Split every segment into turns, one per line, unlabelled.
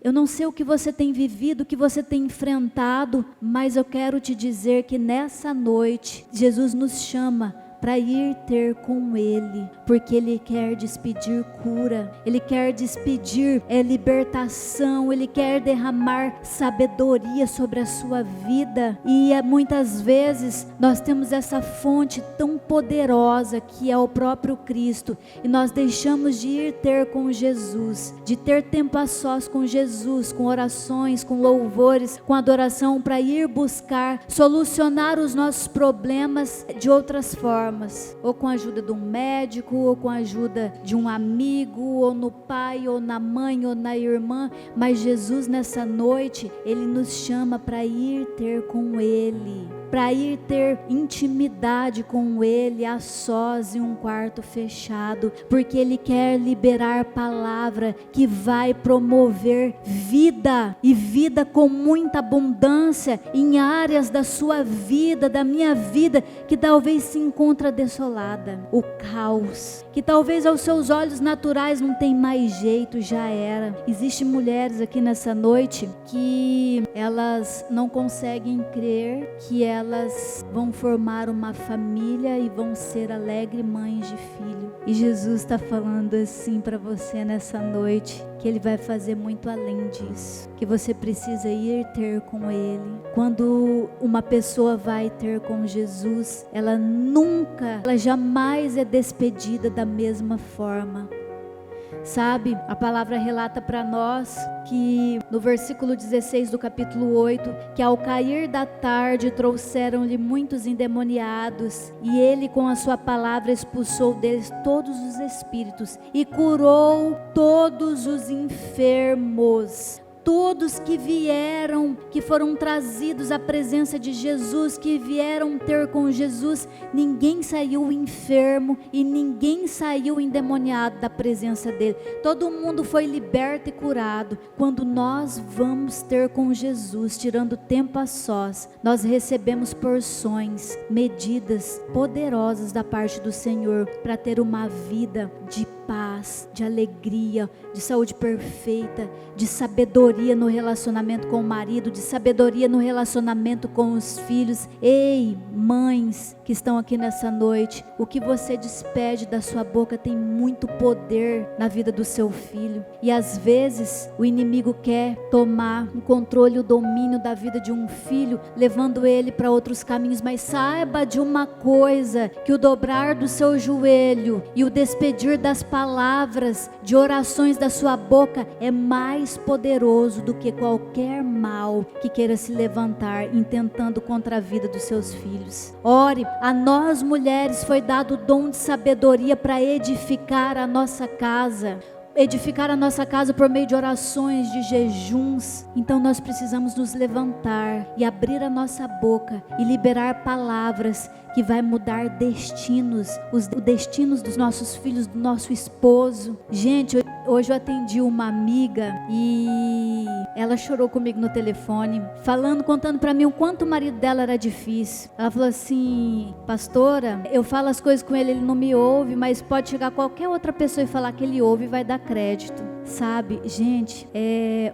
Eu não sei o que você tem vivido, o que você tem enfrentado, mas eu quero te dizer que nessa noite, Jesus nos chama para ir ter com Ele, porque Ele quer despedir cura, Ele quer despedir libertação, Ele quer derramar sabedoria sobre a sua vida. E muitas vezes nós temos essa fonte tão poderosa que é o próprio Cristo, e nós deixamos de ir ter com Jesus, de ter tempo a sós com Jesus, com orações, com louvores, com adoração, para ir buscar solucionar os nossos problemas de outras formas, ou com a ajuda de um médico, ou com a ajuda de um amigo, ou no pai, ou na mãe, ou na irmã. Mas Jesus nessa noite, Ele nos chama para ir ter com Ele, para ir ter intimidade com Ele, a sós, em um quarto fechado, porque Ele quer liberar palavra que vai promover vida, e vida com muita abundância, em áreas da sua vida, da minha vida, que talvez se encontra desolada, o caos, que talvez aos seus olhos naturais não tem mais jeito, já era. Existem mulheres aqui nessa noite que elas não conseguem crer que elas vão formar uma família e vão ser alegres mães de filho, e Jesus está falando assim para você nessa noite, que Ele vai fazer muito além disso, que você precisa ir ter com Ele. Quando uma pessoa vai ter com Jesus, ela jamais é despedida da mesma forma. Sabe, a palavra relata para nós que no versículo 16 do capítulo 8, que ao cair da tarde trouxeram-lhe muitos endemoniados, e ele com a sua palavra expulsou deles todos os espíritos e curou todos os enfermos. Todos que vieram, que foram trazidos à presença de Jesus, que vieram ter com Jesus, ninguém saiu enfermo e ninguém saiu endemoniado da presença dele. Todo mundo foi liberto e curado. Quando nós vamos ter com Jesus, tirando tempo a sós, nós recebemos porções, medidas poderosas da parte do Senhor, para ter uma vida de paz, de alegria, de saúde perfeita, de sabedoria no relacionamento com o marido, de sabedoria no relacionamento com os filhos. Ei, mães que estão aqui nessa noite, o que você despede da sua boca tem muito poder na vida do seu filho, e às vezes o inimigo quer tomar o controle, o domínio da vida de um filho, levando ele para outros caminhos. Mas saiba de uma coisa, que o dobrar do seu joelho e o despedir das palavras, de orações da sua boca, é mais poderoso do que qualquer mal que queira se levantar intentando contra a vida dos seus filhos. Ore. A nós mulheres foi dado o dom de sabedoria para edificar a nossa casa, por meio de orações, de jejuns. Então nós precisamos nos levantar e abrir a nossa boca e liberar palavras que vai mudar destinos, os destinos dos nossos filhos, do nosso esposo. Gente, hoje eu atendi uma amiga e ela chorou comigo no telefone, contando para mim o quanto o marido dela era difícil. Ela falou assim: pastora, eu falo as coisas com ele não me ouve, mas pode chegar qualquer outra pessoa e falar que ele ouve e vai dar crédito. Sabe, gente,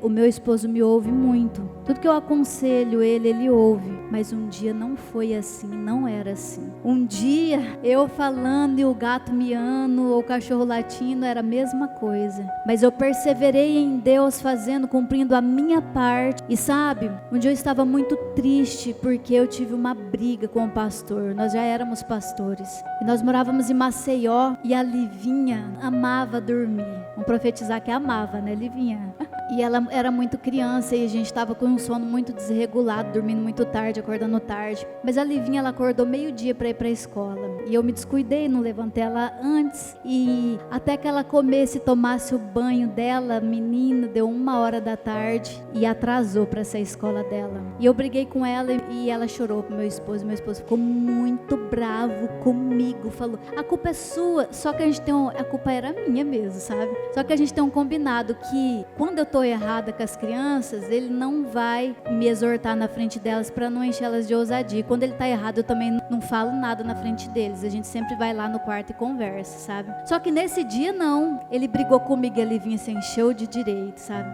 o meu esposo me ouve muito. Tudo que eu aconselho ele ouve. Mas um dia não foi assim, não era assim. Um dia eu falando e o gato miando ou o cachorro latindo era a mesma coisa. Mas eu perseverei em Deus cumprindo a minha parte. E sabe, um dia eu estava muito triste porque eu tive uma briga com o pastor. Nós já éramos pastores e nós morávamos em Maceió, e a Livinha amava dormir. Vamos profetizar que amava, né, Livinha? E ela era muito criança e a gente estava com um sono muito desregulado, dormindo muito tarde, acordando tarde. Mas a Livinha, ela acordou meio-dia para ir para a escola. E eu me descuidei, não levantei ela antes. E até que ela comesse e tomasse o banho dela, menina, deu 1h da tarde e atrasou para essa escola dela. E eu briguei com ela e ela chorou pro meu esposo. Meu esposo ficou muito bravo comigo, falou: a culpa é sua. Só que a culpa era minha mesmo, sabe? Só que a gente tem um combinado que quando eu tô errada com as crianças, ele não vai me exortar na frente delas para não encher elas de ousadia. Quando ele tá errado, eu também não falo nada na frente deles. A gente sempre vai lá no quarto e conversa, sabe? Só que nesse dia não, ele brigou comigo e a Livinha se encheu de direito, sabe?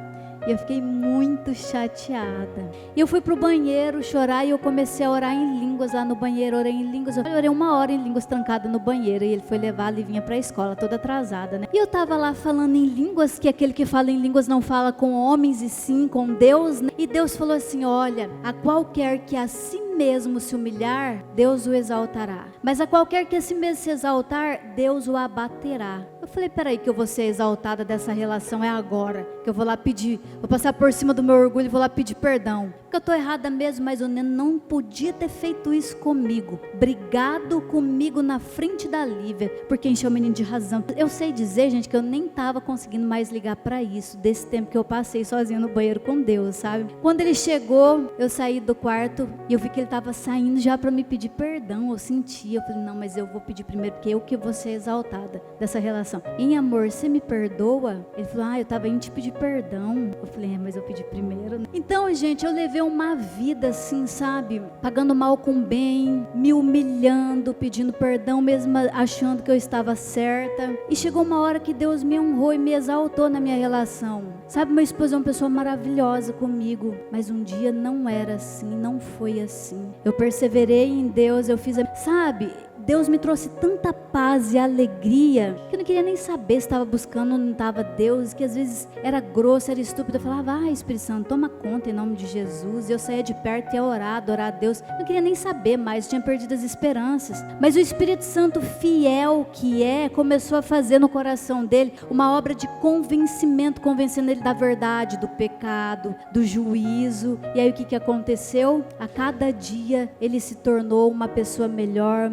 E eu fiquei muito chateada. E eu fui pro banheiro chorar e eu comecei a orar em línguas lá no banheiro. Orei em línguas, eu orei 1 hora em línguas trancada no banheiro. E ele foi levar a Livinha pra escola, toda atrasada, né? E eu tava lá falando em línguas, que aquele que fala em línguas não fala com homens e sim com Deus, né? E Deus falou assim: olha, a qualquer que a si mesmo se humilhar, Deus o exaltará. Mas a qualquer que a si mesmo se exaltar, Deus o abaterá. Eu falei, peraí que eu vou ser exaltada dessa relação, é agora que eu vou lá pedir, vou passar por cima do meu orgulho e vou lá pedir perdão. Porque eu tô errada mesmo, mas o Neno não podia ter feito isso comigo, brigado comigo na frente da Lívia, porque encheu o menino de razão. Eu sei dizer, gente, que eu nem tava conseguindo mais ligar pra isso, desse tempo que eu passei sozinha no banheiro com Deus, sabe? Quando ele chegou, eu saí do quarto e eu vi que ele estava saindo já para me pedir perdão. Eu senti, eu falei, não, mas eu vou pedir primeiro, porque eu que vou ser exaltada dessa relação. Em amor, você me perdoa? Ele falou, eu estava indo te pedir perdão. Eu falei, mas eu pedi primeiro, né? Então, gente, eu levei uma vida assim, sabe, pagando mal com bem, me humilhando, pedindo perdão, mesmo achando que eu estava certa. E chegou uma hora que Deus me honrou e me exaltou na minha relação. Sabe, meu esposo é uma pessoa maravilhosa comigo, mas um dia não era assim, não foi assim. Eu perseverei em Deus, eu fiz, sabe, Deus me trouxe tanta paz e alegria, que eu não queria nem saber se estava buscando ou não estava Deus, que às vezes era grosso, era estúpido. Eu falava, Espírito Santo, toma conta em nome de Jesus. E eu saía de perto e ia orar, adorar a Deus. Eu não queria nem saber mais, tinha perdido as esperanças. Mas o Espírito Santo, fiel que é, começou a fazer no coração dele uma obra de convencimento, convencendo ele da verdade, do pecado, do juízo. E aí o que aconteceu? A cada dia ele se tornou uma pessoa melhor.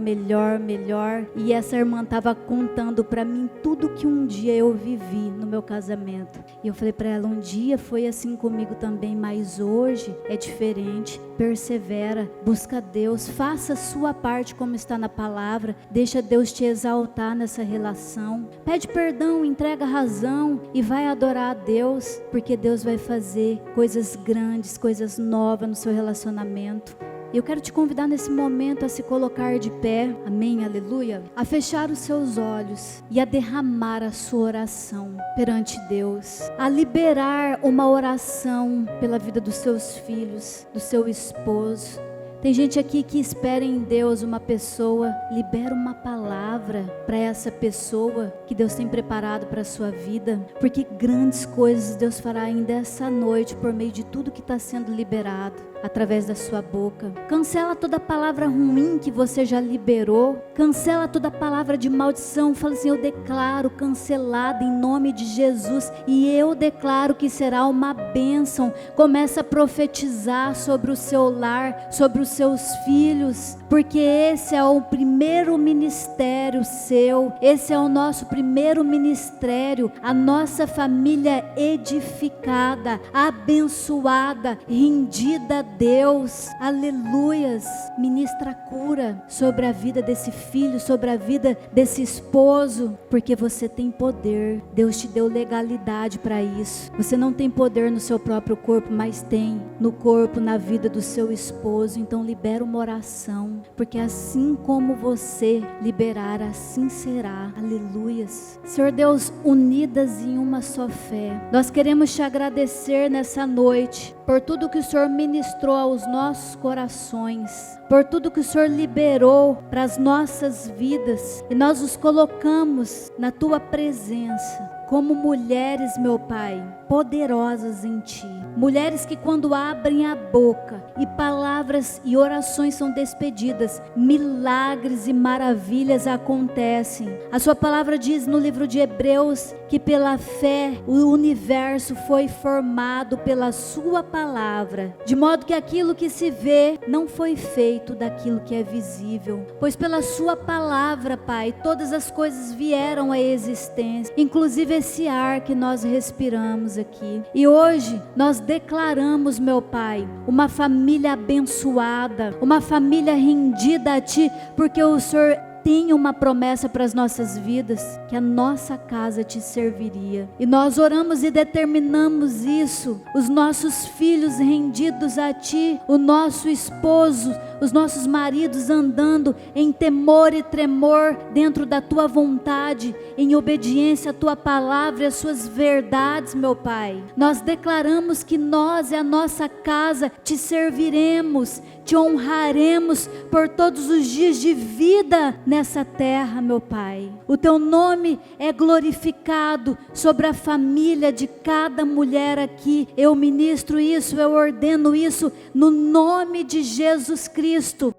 E essa irmã estava contando para mim tudo que um dia eu vivi no meu casamento. E eu falei para ela, um dia foi assim comigo também, mas hoje é diferente. Persevera, busca Deus, faça a sua parte como está na palavra, deixa Deus te exaltar nessa relação. Pede perdão, entrega a razão e vai adorar a Deus, porque Deus vai fazer coisas grandes, coisas novas no seu relacionamento. Eu quero te convidar nesse momento a se colocar de pé, amém, aleluia, a fechar os seus olhos e a derramar a sua oração perante Deus, a liberar uma oração pela vida dos seus filhos, do seu esposo. Tem gente aqui que espera em Deus uma pessoa, libera uma palavra para essa pessoa que Deus tem preparado para a sua vida, porque grandes coisas Deus fará ainda essa noite por meio de tudo que está sendo liberado através da sua boca. Cancela toda palavra ruim que você já liberou, cancela toda palavra de maldição. Fala assim, eu declaro cancelada em nome de Jesus, e eu declaro que será uma bênção. Começa a profetizar sobre o seu lar, sobre os seus filhos, porque esse é o primeiro ministério seu, esse é o nosso primeiro ministério, a nossa família edificada, abençoada, rendida a Deus, aleluias. Ministra cura sobre a vida desse filho, sobre a vida desse esposo, porque você tem poder. Deus te deu legalidade para isso. Você não tem poder no seu próprio corpo, mas tem no corpo, na vida do seu esposo. Então libera uma oração, porque assim como você liberar, assim será, aleluias. Senhor Deus, unidas em uma só fé, nós queremos te agradecer nessa noite por tudo que o Senhor ministrou aos nossos corações, por tudo que o Senhor liberou para as nossas vidas, e nós os colocamos na tua presença como mulheres, meu Pai, poderosas em Ti. Mulheres que quando abrem a boca e palavras e orações são despedidas, milagres e maravilhas acontecem. A sua palavra diz no livro de Hebreus que pela fé o universo foi formado pela sua palavra, de modo que aquilo que se vê não foi feito daquilo que é visível, pois pela sua palavra, Pai, todas as coisas vieram à existência, inclusive esse ar que nós respiramos aqui. E hoje nós declaramos, meu Pai, uma família abençoada, uma família rendida a Ti, porque o Senhor tem uma promessa para as nossas vidas, que a nossa casa te serviria. E nós oramos e determinamos isso, os nossos filhos rendidos a Ti, o nosso esposo, os nossos maridos andando em temor e tremor dentro da tua vontade, em obediência à tua palavra e às suas verdades, meu Pai. Nós declaramos que nós e a nossa casa te serviremos, te honraremos por todos os dias de vida nessa terra, meu Pai. O teu nome é glorificado sobre a família de cada mulher aqui. Eu ministro isso, eu ordeno isso no nome de Jesus Cristo.